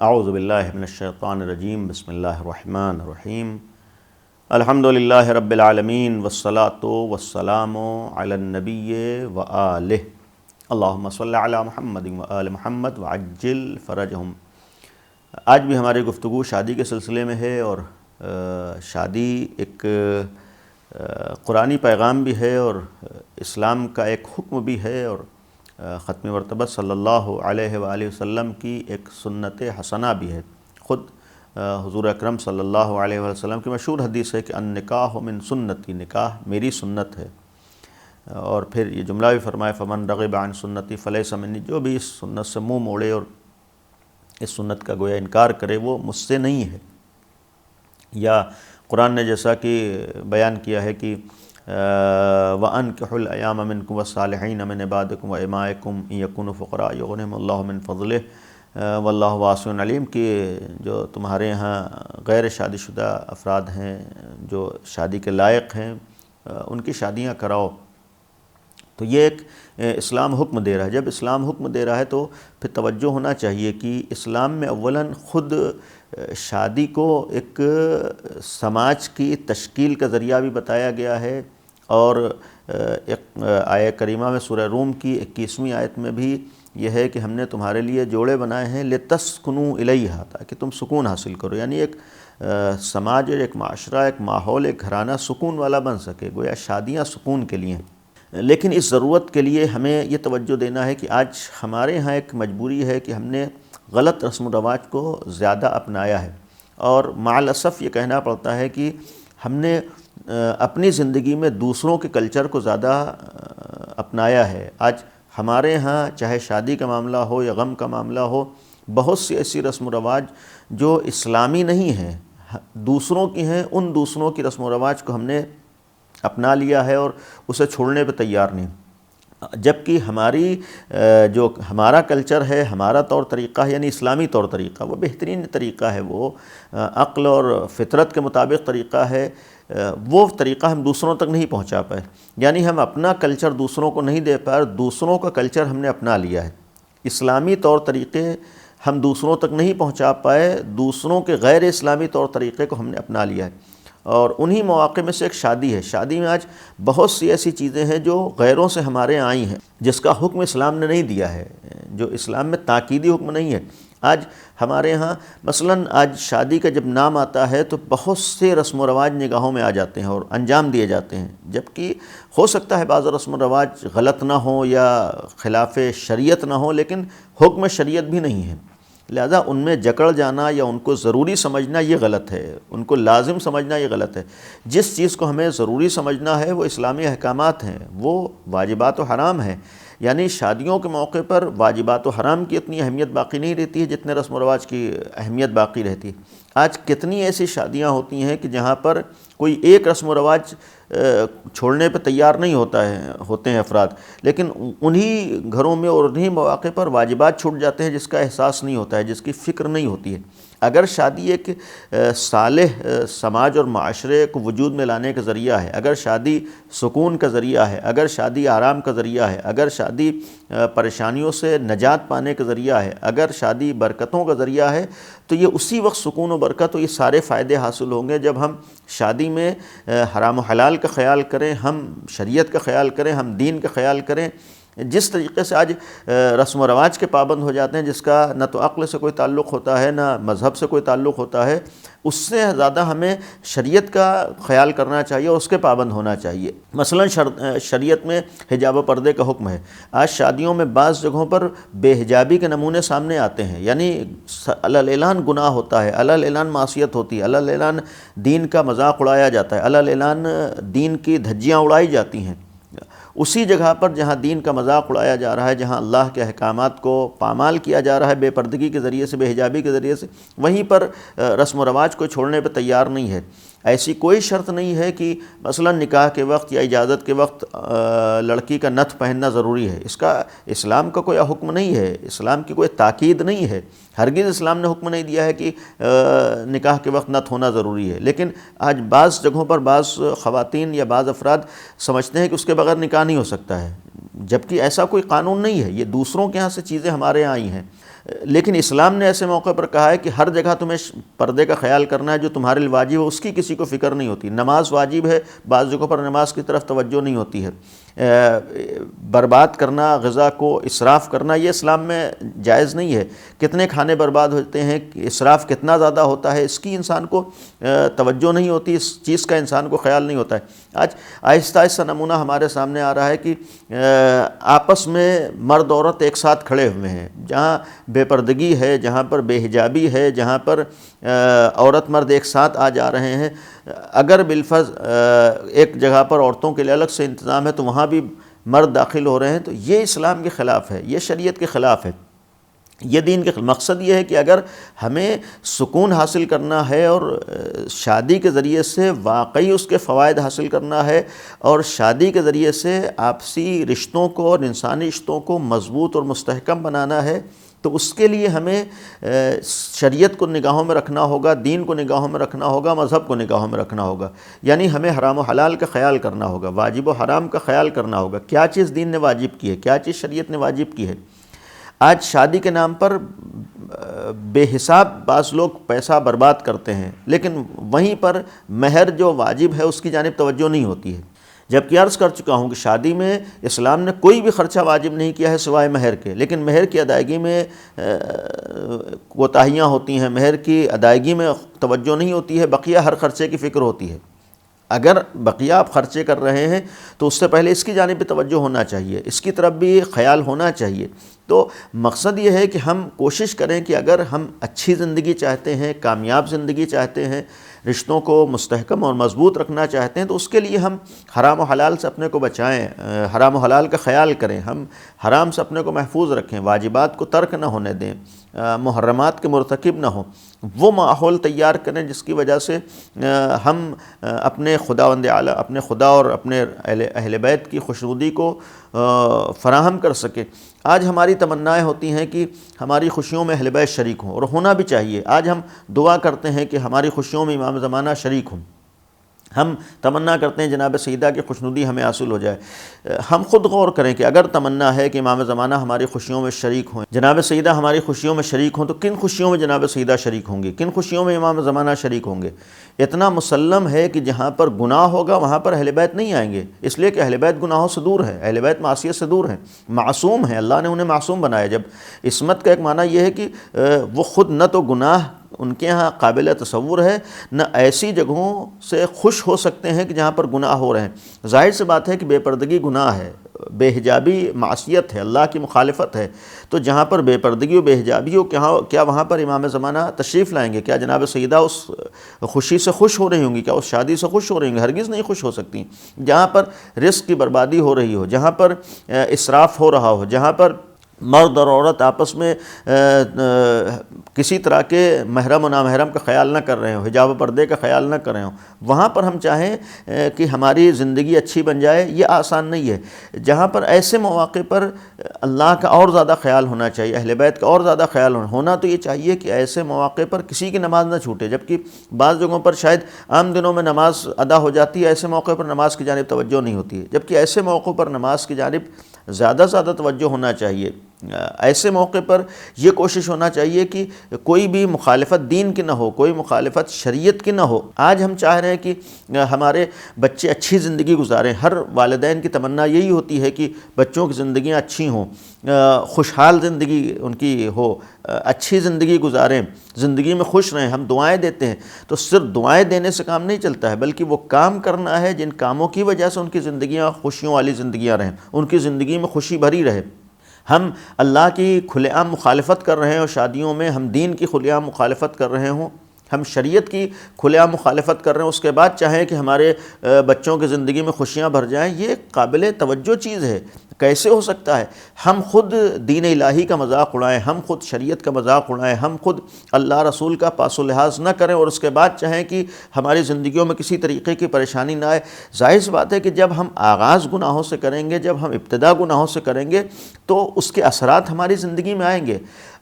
اعوذ باللہ من الشیطان الرجیم، بسم اللہ الرحمن الرحیم۔ الحمدللہ رب العالمین والصلاۃ والسلام علی النبی وآلہ، اللہم صلی علی محمد وآل محمد وعجل فرجہم۔ آج بھی ہماری گفتگو شادی کے سلسلے میں ہے، اور شادی ایک قرآنی پیغام بھی ہے اور اسلام کا ایک حکم بھی ہے، اور ختم مرتبہ صلی اللہ علیہ وآلہ وسلم کی ایک سنت حسنہ بھی ہے۔ خود حضور اکرم صلی اللہ علیہ وآلہ وسلم کی مشہور حدیث ہے کہ النکاح من سنتی، نکاح میری سنت ہے، اور پھر یہ جملہ بھی فرمایا فمن رغب عن سنتی فلیس منی، جو بھی اس سنت سے منہ موڑے اور اس سنت کا گویا انکار کرے وہ مجھ سے نہیں ہے۔ یا قرآن نے جیسا کہ بیان کیا ہے کہ وَأَنكِحُوا الْأَيَامَ مِنكُمْ وَالصَّالِحِينَ مِنْ عِبَادِكُمْ وَإِمَائِكُمْ إِن يَكُونُوا فُقَرَاءَ يُغْنِهِمُ اللَّهُ مِنْ فَضْلِهِ وَاللَّهُ وَاسِعٌ عَلِيمٌ، کہ جو تمہارے ہاں غیر شادی شدہ افراد ہیں جو شادی کے لائق ہیں ان کی شادیاں کراؤ۔ تو یہ ایک اسلام حکم دے رہا ہے۔ جب اسلام حکم دے رہا ہے تو پھر توجہ ہونا چاہیے کہ اسلام میں اولاً خود شادی کو ایک سماج کی تشکیل کا ذریعہ بھی بتایا گیا ہے، اور ایک آیہ کریمہ میں سورہ روم کی 21ویں آیت میں بھی یہ ہے کہ ہم نے تمہارے لیے جوڑے بنائے ہیں لِتَسْكُنُوا إِلَيْهَا، تاکہ تم سکون حاصل کرو، یعنی ایک سماج، ایک معاشرہ، ایک ماحول، ایک گھرانہ سکون والا بن سکے۔ گویا شادیاں سکون کے لیے ہیں، لیکن اس ضرورت کے لیے ہمیں یہ توجہ دینا ہے کہ آج ہمارے ہاں ایک مجبوری ہے کہ ہم نے غلط رسم و رواج کو زیادہ اپنایا ہے، اور مع الاسف یہ کہنا پڑتا ہے کہ ہم نے اپنی زندگی میں دوسروں کے کلچر کو زیادہ اپنایا ہے۔ آج ہمارے ہاں چاہے شادی کا معاملہ ہو یا غم کا معاملہ ہو، بہت سی ایسی رسم و رواج جو اسلامی نہیں ہیں، دوسروں کی ہیں، ان دوسروں کی رسم و رواج کو ہم نے اپنا لیا ہے اور اسے چھوڑنے پہ تیار نہیں، جبکہ جو ہمارا کلچر ہے، ہمارا طور طریقہ ہے، یعنی اسلامی طور طریقہ، وہ بہترین طریقہ ہے، وہ عقل اور فطرت کے مطابق طریقہ ہے، وہ طریقہ ہم دوسروں تک نہیں پہنچا پائے، یعنی ہم اپنا کلچر دوسروں کو نہیں دے پائے، دوسروں کا کلچر ہم نے اپنا لیا ہے۔ اسلامی طور طریقے ہم دوسروں تک نہیں پہنچا پائے، دوسروں کے غیر اسلامی طور طریقے کو ہم نے اپنا لیا ہے، اور انہی مواقع میں سے ایک شادی ہے۔ شادی میں آج بہت سی ایسی چیزیں ہیں جو غیروں سے ہمارے یہاں آئی ہیں، جس کا حکم اسلام نے نہیں دیا ہے، جو اسلام میں تاکیدی حکم نہیں ہے۔ آج ہمارے ہاں مثلاً آج شادی کا جب نام آتا ہے تو بہت سے رسم و رواج نگاہوں میں آ جاتے ہیں اور انجام دیے جاتے ہیں، جبکہ ہو سکتا ہے بعض رسم و رواج غلط نہ ہوں یا خلاف شریعت نہ ہوں، لیکن حکم شریعت بھی نہیں ہے، لہذا ان میں جکڑ جانا یا ان کو ضروری سمجھنا یہ غلط ہے، ان کو لازم سمجھنا یہ غلط ہے۔ جس چیز کو ہمیں ضروری سمجھنا ہے وہ اسلامی احکامات ہیں، وہ واجبات و حرام ہیں، یعنی شادیوں کے موقع پر واجبات و حرام کی اتنی اہمیت باقی نہیں رہتی ہے جتنے رسم و رواج کی اہمیت باقی رہتی ہے۔ آج کتنی ایسی شادیاں ہوتی ہیں کہ جہاں پر کوئی ایک رسم و رواج چھوڑنے پہ تیار نہیں ہوتے ہیں افراد، لیکن انہی گھروں میں اور انہی مواقع پر واجبات چھوٹ جاتے ہیں جس کا احساس نہیں ہوتا ہے، جس کی فکر نہیں ہوتی ہے۔ اگر شادی ایک صالح سماج اور معاشرے کو وجود میں لانے کا ذریعہ ہے، اگر شادی سکون کا ذریعہ ہے، اگر شادی آرام کا ذریعہ ہے، اگر شادی پریشانیوں سے نجات پانے کا ذریعہ ہے، اگر شادی برکتوں کا ذریعہ ہے، تو یہ اسی وقت سکون و برکت و یہ سارے فائدے حاصل ہوں گے جب ہم شادی میں حرام و حلال کا خیال کریں، ہم شریعت کا خیال کریں، ہم دین کا خیال کریں۔ جس طریقے سے آج رسم و رواج کے پابند ہو جاتے ہیں، جس کا نہ تو عقل سے کوئی تعلق ہوتا ہے نہ مذہب سے کوئی تعلق ہوتا ہے، اس سے زیادہ ہمیں شریعت کا خیال کرنا چاہیے اور اس کے پابند ہونا چاہیے۔ مثلا شریعت میں حجاب و پردے کا حکم ہے۔ آج شادیوں میں بعض جگہوں پر بے حجابی کے نمونے سامنے آتے ہیں، یعنی علی الاعلان گناہ ہوتا ہے، علی الاعلان معصیت ہوتی ہے، علی الاعلان دین کا مذاق اڑایا جاتا ہے، علی الاعلان دین کی دھجیاں اڑائی جاتی ہیں۔ اسی جگہ پر جہاں دین کا مذاق اڑایا جا رہا ہے، جہاں اللہ کے احکامات کو پامال کیا جا رہا ہے بے پردگی کے ذریعے سے، بے حجابی کے ذریعے سے، وہیں پر رسم و رواج کو چھوڑنے پہ تیار نہیں ہے۔ ایسی کوئی شرط نہیں ہے کہ مثلا نکاح کے وقت یا اجازت کے وقت لڑکی کا نتھ پہننا ضروری ہے، اس کا اسلام کا کوئی حکم نہیں ہے، اسلام کی کوئی تاکید نہیں ہے، ہرگز اسلام نے حکم نہیں دیا ہے کہ نکاح کے وقت نتھ ہونا ضروری ہے۔ لیکن آج بعض جگہوں پر بعض خواتین یا بعض افراد سمجھتے ہیں کہ اس کے بغیر نکاح نہیں ہو سکتا ہے، جبکہ ایسا کوئی قانون نہیں ہے، یہ دوسروں کے ہاں سے چیزیں ہمارے یہاں آئی ہیں۔ لیکن اسلام نے ایسے موقع پر کہا ہے کہ ہر جگہ تمہیں پردے کا خیال کرنا ہے، جو تمہارے لیے واجب ہے اس کی کسی کو فکر نہیں ہوتی۔ نماز واجب ہے، بعض جگہوں پر نماز کی طرف توجہ نہیں ہوتی ہے۔ برباد کرنا، غذا کو اسراف کرنا، یہ اسلام میں جائز نہیں ہے۔ کتنے کھانے برباد ہوتے ہیں، اسراف کتنا زیادہ ہوتا ہے، اس کی انسان کو توجہ نہیں ہوتی، اس چیز کا انسان کو خیال نہیں ہوتا ہے۔ آج آہستہ آہستہ نمونہ ہمارے سامنے آ رہا ہے کہ آپس میں مرد عورت ایک ساتھ کھڑے ہوئے ہیں، جہاں بے پردگی ہے، جہاں پر بے حجابی ہے، جہاں پر عورت مرد ایک ساتھ آ جا رہے ہیں، اگر بالفرض ایک جگہ پر عورتوں کے لیے الگ سے انتظام ہے تو وہاں بھی مرد داخل ہو رہے ہیں، تو یہ اسلام کے خلاف ہے، یہ شریعت کے خلاف ہے۔ یہ دین کے مقصد یہ ہے کہ اگر ہمیں سکون حاصل کرنا ہے اور شادی کے ذریعے سے واقعی اس کے فوائد حاصل کرنا ہے، اور شادی کے ذریعے سے آپسی رشتوں کو اور انسانی رشتوں کو مضبوط اور مستحکم بنانا ہے، تو اس کے لیے ہمیں شریعت کو نگاہوں میں رکھنا ہوگا، دین کو نگاہوں میں رکھنا ہوگا، مذہب کو نگاہوں میں رکھنا ہوگا۔ یعنی ہمیں حرام و حلال کا خیال کرنا ہوگا، واجب و حرام کا خیال کرنا ہوگا، کیا چیز دین نے واجب کی ہے، کیا چیز شریعت نے واجب کی ہے۔ آج شادی کے نام پر بے حساب بعض لوگ پیسہ برباد کرتے ہیں، لیکن وہیں پر مہر جو واجب ہے اس کی جانب توجہ نہیں ہوتی ہے۔ جبکہ عرض کر چکا ہوں کہ شادی میں اسلام نے کوئی بھی خرچہ واجب نہیں کیا ہے سوائے مہر کے، لیکن مہر کی ادائیگی میں کوتاہیاں ہوتی ہیں، مہر کی ادائیگی میں توجہ نہیں ہوتی ہے، بقیہ ہر خرچے کی فکر ہوتی ہے۔ اگر بقیہ آپ خرچے کر رہے ہیں تو اس سے پہلے اس کی جانب بھی توجہ ہونا چاہیے، اس کی طرف بھی خیال ہونا چاہیے۔ تو مقصد یہ ہے کہ ہم کوشش کریں کہ اگر ہم اچھی زندگی چاہتے ہیں، کامیاب زندگی چاہتے ہیں، رشتوں کو مستحکم اور مضبوط رکھنا چاہتے ہیں، تو اس کے لیے ہم حرام و حلال سے اپنے کو بچائیں، حرام و حلال کا خیال کریں، ہم حرام سے اپنے کو محفوظ رکھیں، واجبات کو ترک نہ ہونے دیں، محرمات کے مرتکب نہ ہوں، وہ ماحول تیار کریں جس کی وجہ سے ہم اپنے خداوند اعلیٰ، اپنے خدا اور اپنے اہل بیت کی خوشنودی کو فراہم کر سکیں۔ آج ہماری تمنائیں ہوتی ہیں کہ ہماری خوشیوں میں اہل بیت شریک ہوں، اور ہونا بھی چاہیے۔ آج ہم دعا کرتے ہیں کہ ہماری خوشیوں میں امام زمانہ شریک ہوں، ہم تمنا کرتے ہیں جناب سیدہ کی خوشنودی ہمیں حاصل ہو جائے۔ ہم خود غور کریں کہ اگر تمنا ہے کہ امام زمانہ ہماری خوشیوں میں شریک ہوں، جناب سیدہ ہماری خوشیوں میں شریک ہوں، تو کن خوشیوں میں جناب سیدہ شریک ہوں گی، کن خوشیوں میں امام زمانہ شریک ہوں گے؟ اتنا مسلم ہے کہ جہاں پر گناہ ہوگا وہاں پر اہل بیت نہیں آئیں گے، اس لیے کہ اہل بیت گناہوں سے دور ہیں، اہل بیت معصیت سے دور ہیں، معصوم ہیں، اللہ نے انہیں معصوم بنایا۔ جب عصمت کا ایک معنی یہ ہے کہ وہ خود نہ تو گناہ ان کے ہاں قابل تصور ہے، نہ ایسی جگہوں سے خوش ہو سکتے ہیں کہ جہاں پر گناہ ہو رہے ہیں۔ ظاہر سی بات ہے کہ بے پردگی گناہ ہے، بے حجابی معصیت ہے، اللہ کی مخالفت ہے، تو جہاں پر بے پردگی و بے حجابی ہو کیا وہاں پر امام زمانہ تشریف لائیں گے؟ کیا جناب سیدہ اس خوشی سے خوش ہو رہی ہوں گی؟ کیا اس شادی سے خوش ہو رہی ہوں گی؟ ہرگز نہیں خوش ہو سکتی۔ جہاں پر رزق کی بربادی ہو رہی ہو، جہاں پر اسراف ہو رہا ہو، جہاں پر مرد اور عورت آپس میں کسی طرح کے محرم و نامحرم کا خیال نہ کر رہے ہوں، حجاب و پردے کا خیال نہ کر رہے ہوں، وہاں پر ہم چاہیں کہ ہماری زندگی اچھی بن جائے، یہ آسان نہیں ہے۔ جہاں پر ایسے مواقع پر اللہ کا اور زیادہ خیال ہونا چاہیے، اہل بیت کا اور زیادہ خیال ہونا تو یہ چاہیے کہ ایسے مواقع پر کسی کی نماز نہ چھوٹے، جبکہ بعض جگہوں پر شاید عام دنوں میں نماز ادا ہو جاتی ہے، ایسے موقع پر نماز کی جانب توجہ نہیں ہوتی ہے، جبکہ ایسے موقعوں پر نماز کی جانب زیادہ توجہ ہونا چاہیے۔ ایسے موقع پر یہ کوشش ہونا چاہیے کہ کوئی بھی مخالفت دین کی نہ ہو، کوئی مخالفت شریعت کی نہ ہو۔ آج ہم چاہ رہے ہیں کہ ہمارے بچے اچھی زندگی گزاریں، ہر والدین کی تمنا یہی ہوتی ہے کہ بچوں کی زندگیاں اچھی ہوں، خوشحال زندگی ان کی ہو، اچھی زندگی گزاریں، زندگی میں خوش رہیں۔ ہم دعائیں دیتے ہیں تو صرف دعائیں دینے سے کام نہیں چلتا ہے، بلکہ وہ کام کرنا ہے جن کاموں کی وجہ سے ان کی زندگیاں خوشیوں والی زندگیاں رہیں، ان کی زندگی میں خوشی بھری رہے۔ ہم اللہ کی کھلے عام مخالفت کر رہے ہیں اور شادیوں میں ہم دین کی کھلے عام مخالفت کر رہے ہوں، ہم شریعت کی کھلے عام مخالفت کر رہے ہیں، اس کے بعد چاہیں کہ ہمارے بچوں کی زندگی میں خوشیاں بھر جائیں، یہ قابل توجہ چیز ہے۔ کیسے ہو سکتا ہے؟ ہم خود دین الہی کا مذاق اڑائیں، ہم خود شریعت کا مذاق اڑائیں، ہم خود اللہ رسول کا پاس و لحاظ نہ کریں اور اس کے بعد چاہیں کہ ہماری زندگیوں میں کسی طریقے کی پریشانی نہ آئے۔ ظاہر سی بات ہے کہ جب ہم آغاز گناہوں سے کریں گے، جب ہم ابتدا گناہوں سے کریں گے تو اس کے اثرات ہماری زندگی میں آئیں گے۔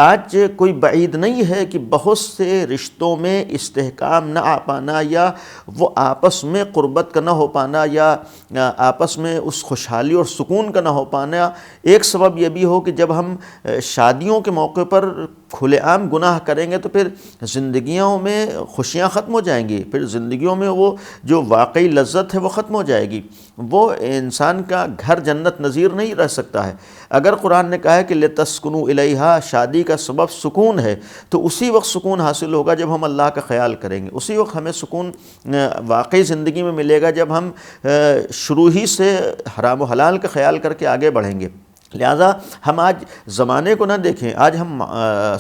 آج کوئی بعید نہیں ہے کہ بہت سے رشتوں میں استحکام نہ آ پانا، یا وہ آپس میں قربت کا نہ ہو پانا، یا آپس میں اس خوشحالی اور سکون کا نہ ہو پانا، ایک سبب یہ بھی ہو کہ جب ہم شادیوں کے موقع پر کھلے عام گناہ کریں گے تو پھر زندگیوں میں خوشیاں ختم ہو جائیں گی، پھر زندگیوں میں وہ جو واقعی لذت ہے وہ ختم ہو جائے گی، وہ انسان کا گھر جنت نظیر نہیں رہ سکتا ہے۔ اگر قرآن نے کہا ہے کہ لِتَسْكُنُوا إِلَيْهَا، شادی کا سبب سکون ہے، تو اسی وقت سکون حاصل ہوگا جب ہم اللہ کا خیال کریں گے، اسی وقت ہمیں سکون واقعی زندگی میں ملے گا جب ہم شروع ہی سے حرام و حلال کا خیال کر کے آگے بڑھیں گے۔ لہٰذا ہم آج زمانے کو نہ دیکھیں، آج ہم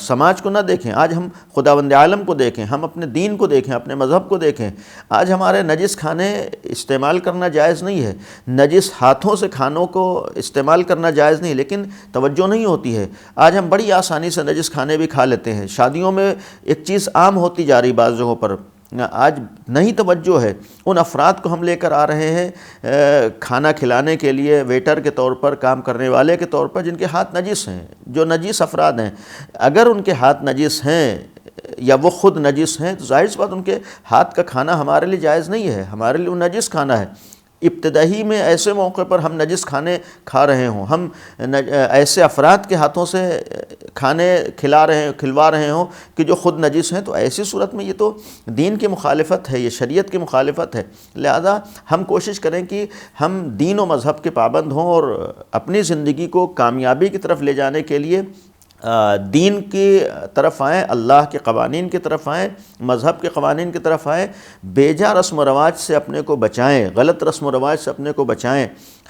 سماج کو نہ دیکھیں، آج ہم خداوند عالم کو دیکھیں، ہم اپنے دین کو دیکھیں، اپنے مذہب کو دیکھیں۔ آج ہمارے نجس کھانے استعمال کرنا جائز نہیں ہے، نجس ہاتھوں سے کھانوں کو استعمال کرنا جائز نہیں، لیکن توجہ نہیں ہوتی ہے۔ آج ہم بڑی آسانی سے نجس کھانے بھی کھا لیتے ہیں، شادیوں میں ایک چیز عام ہوتی جا رہی بعض جگہوں پر، آج نہیں توجہ ہے۔ ان افراد کو ہم لے کر آ رہے ہیں کھانا کھلانے کے لیے، ویٹر کے طور پر، کام کرنے والے کے طور پر، جن کے ہاتھ نجس ہیں، جو نجس افراد ہیں۔ اگر ان کے ہاتھ نجس ہیں یا وہ خود نجس ہیں تو ظاہر سی بات ان کے ہاتھ کا کھانا ہمارے لیے جائز نہیں ہے، ہمارے لیے وہ نجس کھانا ہے۔ ابتدائی میں ایسے موقع پر ہم نجس کھانے کھا رہے ہوں، ہم ایسے افراد کے ہاتھوں سے کھانے کھلوا رہے ہوں کہ جو خود نجس ہیں، تو ایسی صورت میں یہ تو دین کی مخالفت ہے، یہ شریعت کی مخالفت ہے۔ لہذا ہم کوشش کریں کہ ہم دین و مذہب کے پابند ہوں اور اپنی زندگی کو کامیابی کی طرف لے جانے کے لیے دین کی طرف آئیں، اللہ کے قوانین کی طرف آئیں، مذہب کے قوانین کی طرف آئیں، بیجا رسم و رواج سے اپنے کو بچائیں، غلط رسم و رواج سے اپنے کو بچائیں۔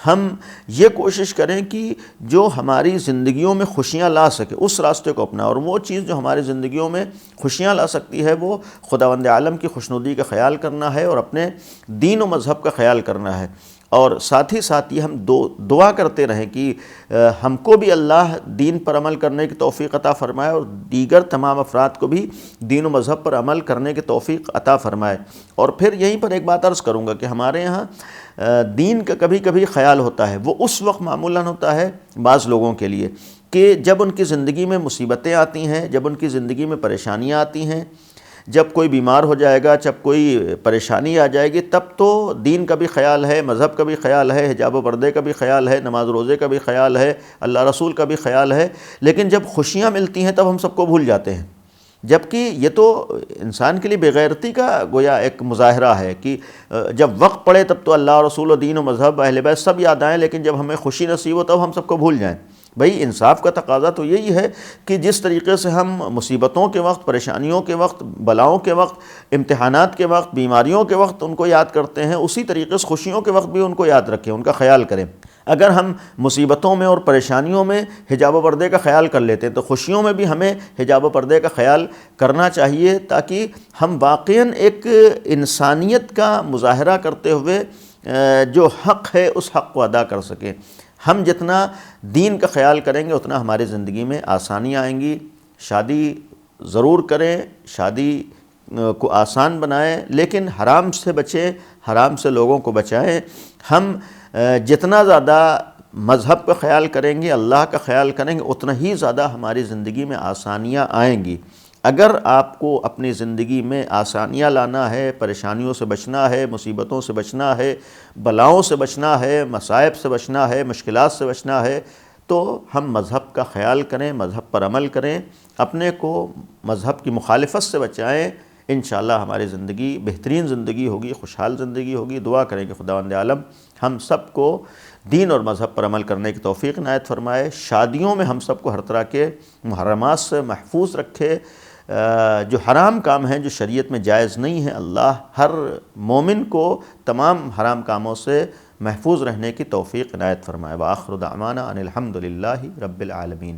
ہم یہ کوشش کریں کہ جو ہماری زندگیوں میں خوشیاں لا سکے اس راستے کو اپنائیں، اور وہ چیز جو ہماری زندگیوں میں خوشیاں لا سکتی ہے وہ خداوند عالم کی خوشنودی کا خیال کرنا ہے اور اپنے دین و مذہب کا خیال کرنا ہے۔ اور ساتھ ہی ساتھ یہ ہم دعا کرتے رہیں کہ ہم کو بھی اللہ دین پر عمل کرنے کی توفیق عطا فرمائے اور دیگر تمام افراد کو بھی دین و مذہب پر عمل کرنے کی توفیق عطا فرمائے۔ اور پھر یہیں پر ایک بات عرض کروں گا کہ ہمارے یہاں دین کا کبھی کبھی خیال ہوتا ہے، وہ اس وقت معمولاً ہوتا ہے بعض لوگوں کے لیے کہ جب ان کی زندگی میں مصیبتیں آتی ہیں، جب ان کی زندگی میں پریشانیاں آتی ہیں، جب کوئی بیمار ہو جائے گا، جب کوئی پریشانی آ جائے گی، تب تو دین کا بھی خیال ہے، مذہب کا بھی خیال ہے، حجاب و پردے کا بھی خیال ہے، نماز روزے کا بھی خیال ہے، اللہ رسول کا بھی خیال ہے، لیکن جب خوشیاں ملتی ہیں تب ہم سب کو بھول جاتے ہیں۔ جبکہ یہ تو انسان کے لیے بے غیرتی کا گویا ایک مظاہرہ ہے کہ جب وقت پڑے تب تو اللہ رسول و دین و مذہب اہل بیت سب یاد آئیں، لیکن جب ہمیں خوشی نصیب ہو تب ہم سب کو بھول جائیں۔ بھئی انصاف کا تقاضا تو یہی ہے کہ جس طریقے سے ہم مصیبتوں کے وقت، پریشانیوں کے وقت، بلاؤں کے وقت، امتحانات کے وقت، بیماریوں کے وقت ان کو یاد کرتے ہیں، اسی طریقے سے خوشیوں کے وقت بھی ان کو یاد رکھیں، ان کا خیال کریں۔ اگر ہم مصیبتوں میں اور پریشانیوں میں حجاب و پردے کا خیال کر لیتے ہیں تو خوشیوں میں بھی ہمیں حجاب و پردے کا خیال کرنا چاہیے، تاکہ ہم واقعاً ایک انسانیت کا مظاہرہ کرتے ہوئے جو حق ہے اس حق کو ادا کر سکیں۔ ہم جتنا دین کا خیال کریں گے اتنا ہماری زندگی میں آسانیاں آئیں گی۔ شادی ضرور کریں، شادی کو آسان بنائیں، لیکن حرام سے بچیں، حرام سے لوگوں کو بچائیں۔ ہم جتنا زیادہ مذہب کا خیال کریں گے، اللہ کا خیال کریں گے، اتنا ہی زیادہ ہماری زندگی میں آسانیاں آئیں گی۔ اگر آپ کو اپنی زندگی میں آسانیاں لانا ہے، پریشانیوں سے بچنا ہے، مصیبتوں سے بچنا ہے، بلاؤں سے بچنا ہے، مصائب سے بچنا ہے، مشکلات سے بچنا ہے، تو ہم مذہب کا خیال کریں، مذہب پر عمل کریں، اپنے کو مذہب کی مخالفت سے بچائیں۔ انشاءاللہ ہماری زندگی بہترین زندگی ہوگی، خوشحال زندگی ہوگی۔ دعا کریں کہ خداوند عالم ہم سب کو دین اور مذہب پر عمل کرنے کی توفیق عنایت فرمائے، شادیوں میں ہم سب کو ہر طرح کے محرمات سے محفوظ رکھے، جو حرام کام ہیں، جو شریعت میں جائز نہیں ہیں، اللہ ہر مومن کو تمام حرام کاموں سے محفوظ رہنے کی توفیق عنایت فرمائے۔ وآخر دعوانا ان الحمد للہ رب العالمین۔